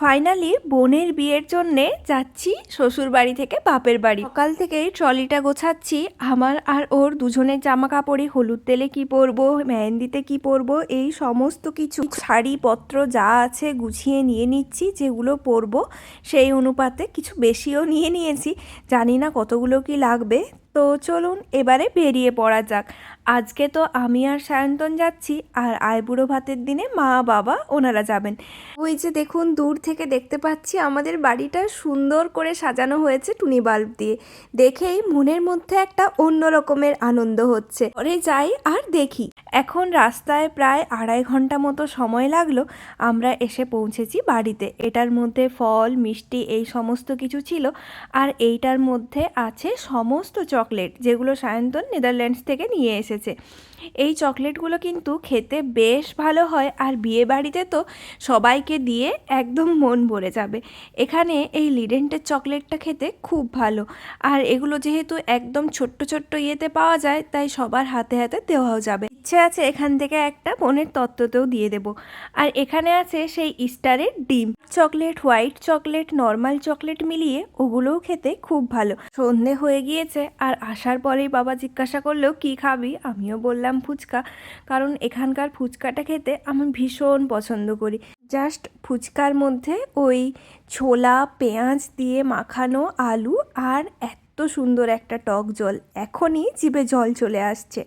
Finally বোনের বিয়ের জন্যে যাচ্ছি শ্বশুর বাড়ি থেকে বাপের বাড়ি। সকাল থেকেই ট্রলিটা গোছাচ্ছি। আমার আর ওর দুজনের জামা কাপড়ে হলুদ তেলে কি পরবো, মেহেন্দিতে কি পরবো, এই সমস্ত কিছু শাড়িপত্র যা আছে গুছিয়ে নিয়ে নিচ্ছি। যেগুলো পরবো সেই অনুপাতে কিছু বেশিও নিয়ে নিয়েছি, জানি না কতগুলো কি লাগবে। তো চলুন এবারে বেরিয়ে পড়া যাক। আজকে তো আমি আর সায়ন্তন যাচ্ছি, আর আইবুড়ো ভাতের দিনে মা বাবা ওনারা যাবেন। ওই যে দেখুন, দূর থেকে দেখতে পাচ্ছি আমাদের বাড়িটা সুন্দর করে সাজানো হয়েছে টুনি বাল্ব দিয়ে। দেখেই মনের মধ্যে একটা অন্য রকমের আনন্দ হচ্ছে। পরে যাই আর দেখি। এখন রাস্তায় প্রায় 2.5 ঘন্টা মতো সময় লাগলো, আমরা এসে পৌঁছেছি বাড়িতে। এটার মধ্যে ফল মিষ্টি এই সমস্ত কিছু ছিল, আর এইটার মধ্যে আছে সমস্ত চকলেট যেগুলো সায়ন্তন নেদারল্যান্ডস থেকে নিয়ে এসেছে। এই চকলেটগুলো কিন্তু খেতে বেশ ভালো হয়, আর বিয়ে বাড়িতে তো সবাইকে দিয়ে একদম মন ভরে যাবে। এখানে এই লিডেন্টের চকলেটটা খেতে খুব ভালো, আর এগুলো যেহেতু একদম ছোট্ট ছোট্ট ইয়েতে পাওয়া যায়, তাই সবার হাতে হাতে দেওয়াও যাবে। ইচ্ছে আছে এখান থেকে একটা বোনের তত্ত্বতেও দিয়ে দেব। আর এখানে আছে সেই ইস্টারের ডিম chocolate, white chocolate, normal chocolate মিলিয়ে, ওগুলোও খেতে খুব ভালো। সন্ধে হয়ে গিয়েছে, আর আসার পরেই বাবা জিজ্ঞাসা করলেও কি খাবি, আমিও বললাম ফুচকা, কারণ এখানকার ফুচকাটা খেতে আমি ভীষণ পছন্দ করি। জাস্ট ফুচকার মধ্যে ওই ছোলা পেঁয়াজ দিয়ে মাখানো আলু, আর এত সুন্দর একটা টক জল, এখনই জিভে জল চলে আসছে।